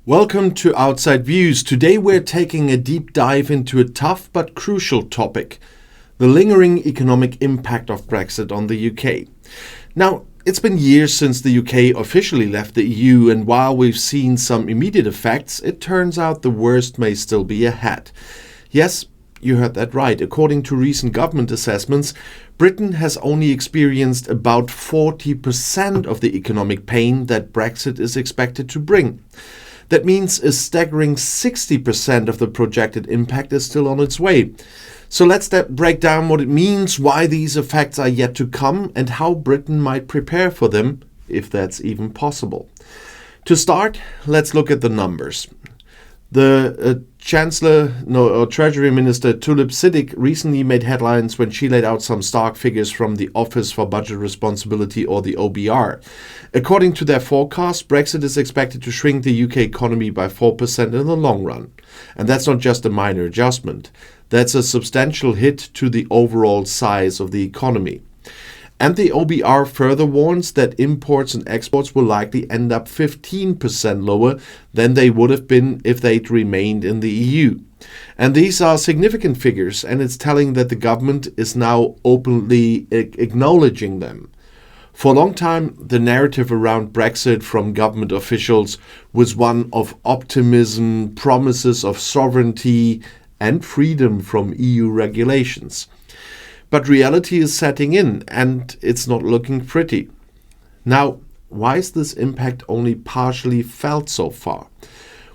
Welcome to Outside Views. Today we're taking a deep dive into a tough but crucial topic, the lingering economic impact of Brexit on the UK. Now, it's been years since the UK officially left the EU, and while we've seen some immediate effects, it turns out the worst may still be ahead. Yes, you heard that right. According to recent government assessments, Britain has only experienced about 40% of the economic pain that Brexit is expected to bring. That means a staggering 60% of the projected impact is still on its way. So let's break down what it means, why these effects are yet to come, and how Britain might prepare for them, if that's even possible. To start, let's look at the numbers. The Treasury Minister Tulip Siddiq recently made headlines when she laid out some stark figures from the Office for Budget Responsibility, or the OBR. According to their forecast, Brexit is expected to shrink the UK economy by 4% in the long run. And that's not just a minor adjustment. That's a substantial hit to the overall size of the economy. And the OBR further warns that imports and exports will likely end up 15% lower than they would have been if they'd remained in the EU. And these are significant figures, and it's telling that the government is now openly acknowledging them. For a long time, the narrative around Brexit from government officials was one of optimism, promises of sovereignty, and freedom from EU regulations. But reality is setting in, and it's not looking pretty. Now, why is this impact only partially felt so far?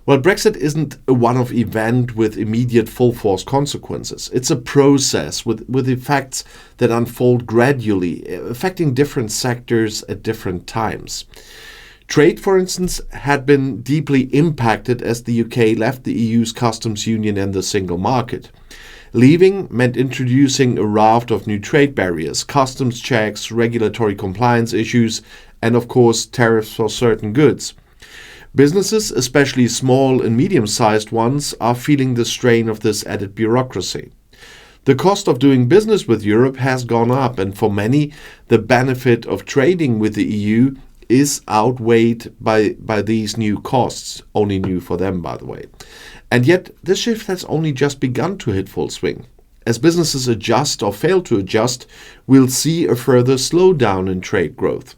Well, Brexit isn't a one-off event with immediate full-force consequences. It's a process with effects that unfold gradually, affecting different sectors at different times. Trade, for instance, had been deeply impacted as the UK left the EU's customs union and the single market. Leaving meant introducing a raft of new trade barriers, customs checks, regulatory compliance issues, and of course tariffs for certain goods. Businesses, especially small and medium-sized ones, are feeling the strain of this added bureaucracy. The cost of doing business with Europe has gone up, and for many, the benefit of trading with the EU is outweighed by these new costs, only new for them, by the way. And yet, this shift has only just begun to hit full swing. As businesses adjust or fail to adjust, we'll see a further slowdown in trade growth.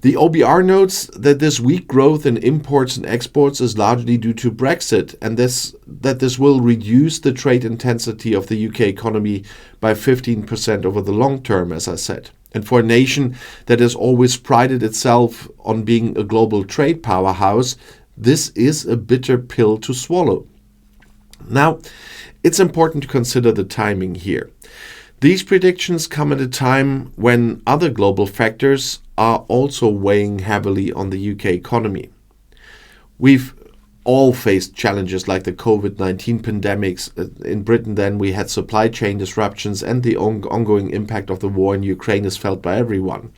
The OBR notes that this weak growth in imports and exports is largely due to Brexit, and that this will reduce the trade intensity of the UK economy by 15% over the long term, as I said. And for a nation that has always prided itself on being a global trade powerhouse, this is a bitter pill to swallow. Now, it's important to consider the timing here. These predictions come at a time when other global factors are also weighing heavily on the UK economy. We've all faced challenges like the COVID-19 pandemics. In Britain then we had supply chain disruptions, and the ongoing impact of the war in Ukraine is felt by everyone.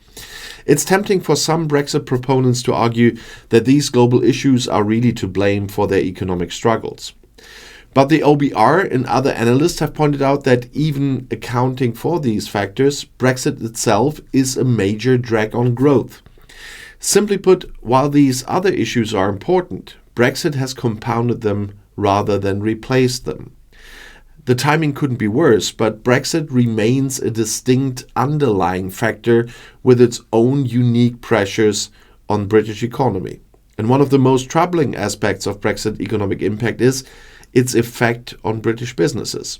It's tempting for some Brexit proponents to argue that these global issues are really to blame for their economic struggles. But the OBR and other analysts have pointed out that even accounting for these factors, Brexit itself is a major drag on growth. Simply put, while these other issues are important, Brexit has compounded them rather than replaced them. The timing couldn't be worse, but Brexit remains a distinct underlying factor with its own unique pressures on British economy. And one of the most troubling aspects of Brexit economic impact is its effect on British businesses.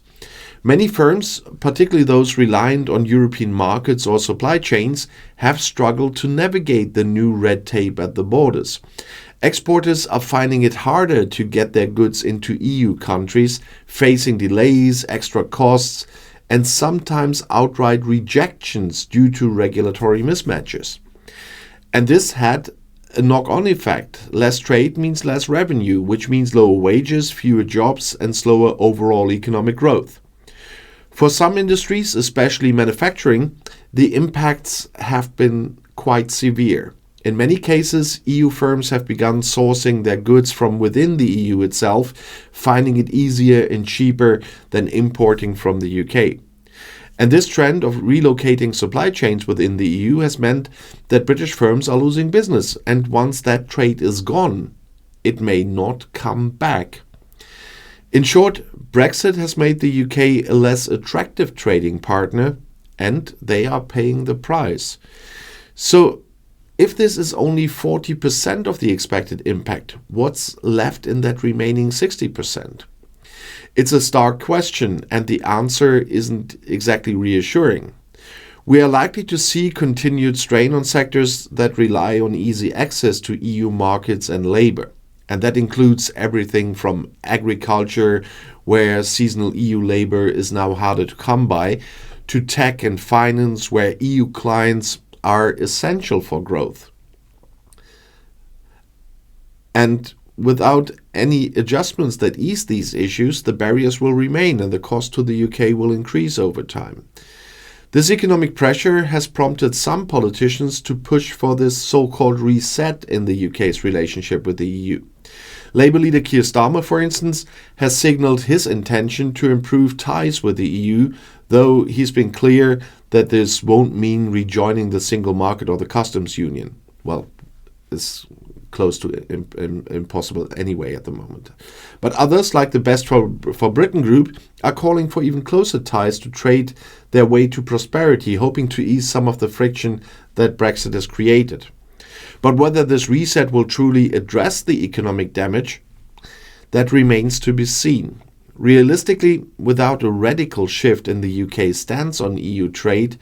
Many firms, particularly those reliant on European markets or supply chains, have struggled to navigate the new red tape at the borders. Exporters are finding it harder to get their goods into EU countries, facing delays, extra costs, and sometimes outright rejections due to regulatory mismatches. And this had a knock-on effect. Less trade means less revenue, which means lower wages, fewer jobs, and slower overall economic growth. For some industries, especially manufacturing, the impacts have been quite severe. In many cases, EU firms have begun sourcing their goods from within the EU itself, finding it easier and cheaper than importing from the UK. And this trend of relocating supply chains within the EU has meant that British firms are losing business. And once that trade is gone, it may not come back. In short, Brexit has made the UK a less attractive trading partner, and they are paying the price. So, if this is only 40% of the expected impact, what's left in that remaining 60%? It's a stark question, and the answer isn't exactly reassuring. We are likely to see continued strain on sectors that rely on easy access to EU markets and labor. And that includes everything from agriculture, where seasonal EU labor is now harder to come by, to tech and finance, where EU clients are essential for growth. And without any adjustments that ease these issues, the barriers will remain and the cost to the UK will increase over time. This economic pressure has prompted some politicians to push for this so-called reset in the UK's relationship with the EU. Labour leader Keir Starmer, for instance, has signalled his intention to improve ties with the EU, though he's been clear that this won't mean rejoining the single market or the customs union. Well, it's close to impossible anyway at the moment. But others, like the Best for Britain group, are calling for even closer ties to trade their way to prosperity, hoping to ease some of the friction that Brexit has created. But whether this reset will truly address the economic damage, that remains to be seen. Realistically, without a radical shift in the UK's stance on EU trade,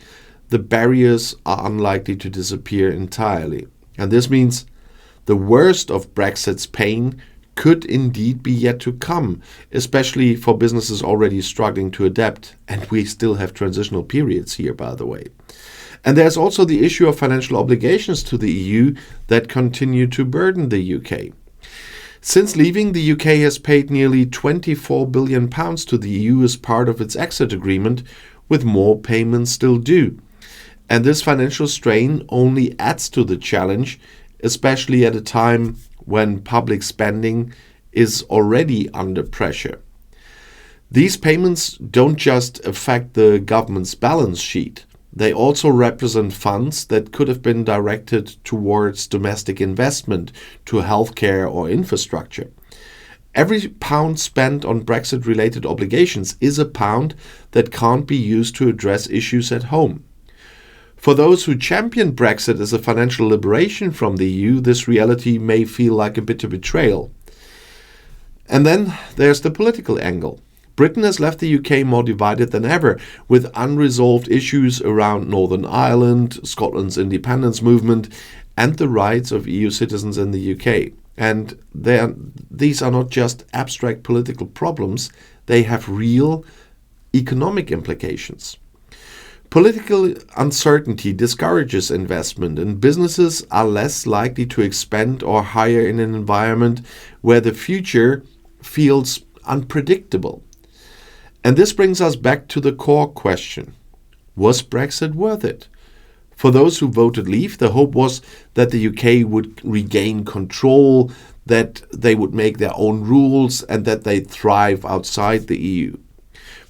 the barriers are unlikely to disappear entirely. And this means the worst of Brexit's pain could indeed be yet to come, especially for businesses already struggling to adapt. And we still have transitional periods here, by the way. And there's also the issue of financial obligations to the EU that continue to burden the UK. Since leaving, the UK has paid nearly £24 billion to the EU as part of its exit agreement, with more payments still due. And this financial strain only adds to the challenge, especially at a time when public spending is already under pressure. These payments don't just affect the government's balance sheet. They also represent funds that could have been directed towards domestic investment, to healthcare or infrastructure. Every pound spent on Brexit-related obligations is a pound that can't be used to address issues at home. For those who champion Brexit as a financial liberation from the EU, this reality may feel like a bitter betrayal. And then there's the political angle. Britain has left the UK more divided than ever, with unresolved issues around Northern Ireland, Scotland's independence movement, and the rights of EU citizens in the UK. And these are not just abstract political problems, they have real economic implications. Political uncertainty discourages investment, and businesses are less likely to expand or hire in an environment where the future feels unpredictable. And this brings us back to the core question. Was Brexit worth it? For those who voted leave, the hope was that the UK would regain control, that they would make their own rules, and that they'd thrive outside the EU.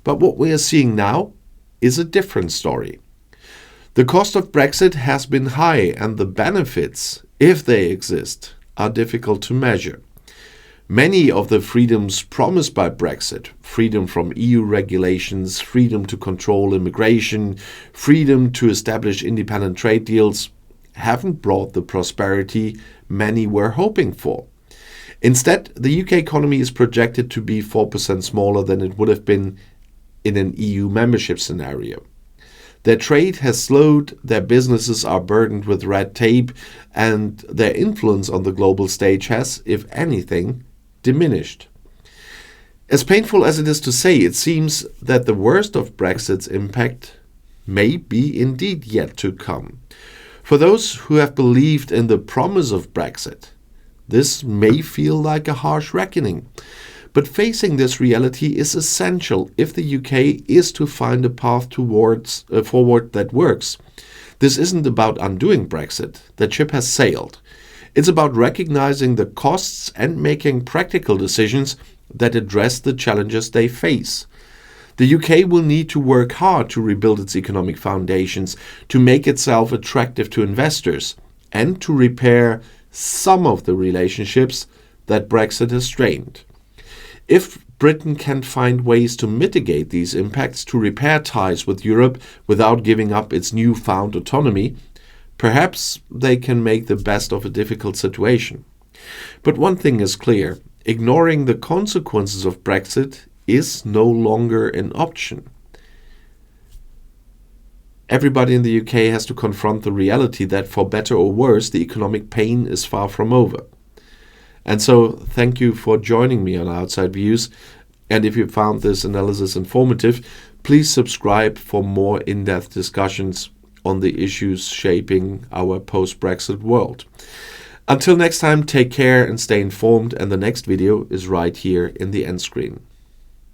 But what we are seeing now is a different story. The cost of Brexit has been high, and the benefits, if they exist, are difficult to measure. Many of the freedoms promised by Brexit, freedom from EU regulations, freedom to control immigration, freedom to establish independent trade deals, haven't brought the prosperity many were hoping for. Instead, the UK economy is projected to be 4% smaller than it would have been in an EU membership scenario. Their trade has slowed, their businesses are burdened with red tape, and their influence on the global stage has, if anything, diminished. As painful as it is to say, it seems that the worst of Brexit's impact may be indeed yet to come. For those who have believed in the promise of Brexit, this may feel like a harsh reckoning. But facing this reality is essential if the UK is to find a path towards forward that works. This isn't about undoing Brexit. That ship has sailed. It's about recognizing the costs and making practical decisions that address the challenges they face. The UK will need to work hard to rebuild its economic foundations, to make itself attractive to investors, and to repair some of the relationships that Brexit has strained. If Britain can find ways to mitigate these impacts, to repair ties with Europe without giving up its newfound autonomy, perhaps they can make the best of a difficult situation. But one thing is clear: ignoring the consequences of Brexit is no longer an option. Everybody in the UK has to confront the reality that, for better or worse, the economic pain is far from over. And so, thank you for joining me on Outside Views. And if you found this analysis informative, please subscribe for more in-depth discussions on the issues shaping our post-Brexit world. Until next time, take care and stay informed, and the next video is right here in the end screen.